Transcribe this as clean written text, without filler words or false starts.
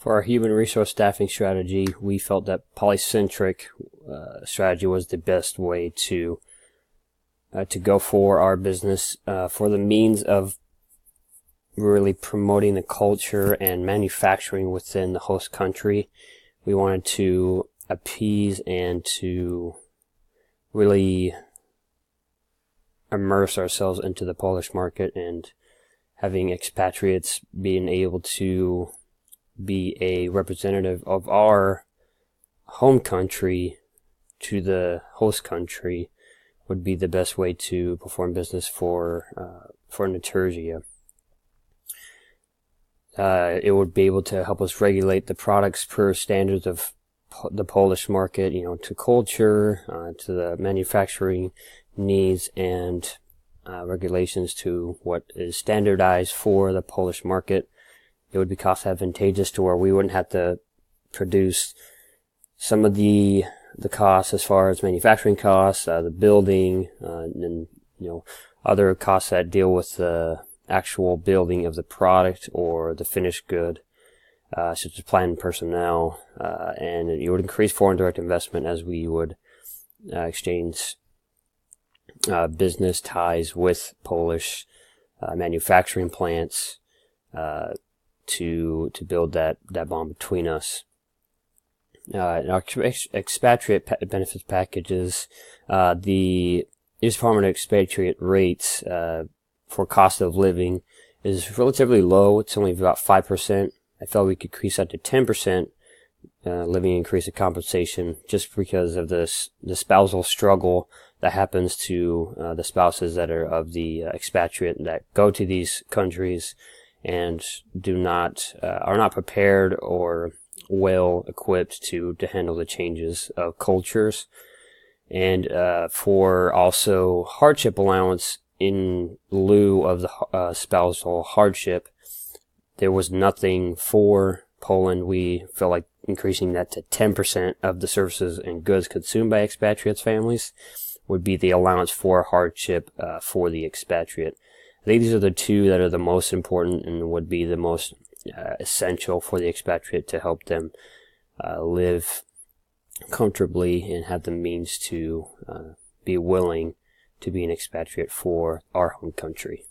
For our human resource staffing strategy, we felt that polycentric strategy was the best way to go for our business, for the means of really promoting the culture and manufacturing within the host country. We wanted to appease and to really immerse ourselves into the Polish market, and having expatriates being able to be a representative of our home country to the host country would be the best way to perform business for Naturgia. It would be able to help us regulate the products per standards of the Polish market, to culture, to the manufacturing needs, and regulations to what is standardized for the Polish market. It would be cost advantageous to where we wouldn't have to produce some of the costs as far as manufacturing costs, the building, and other costs that deal with the actual building of the product or the finished good, such as plant and personnel, and it would increase foreign direct investment as we would exchange business ties with Polish manufacturing plants to build that bond between us. Our expatriate benefits packages, the East Department of Expatriate rates for cost of living is relatively low. It's only about 5%. I felt we could increase that to 10%, living increase of compensation, just because of the spousal struggle that happens to the spouses that are of the expatriate that go to these countries and are not prepared or well equipped to handle the changes of cultures. And for also hardship allowance in lieu of the spousal hardship, there was nothing for Poland. We felt like increasing that to 10% of the services and goods consumed by expatriates' families would be the allowance for hardship for the expatriate. I think these are the two that are the most important and would be the most essential for the expatriate to help them live comfortably and have the means to be willing to be an expatriate for our home country.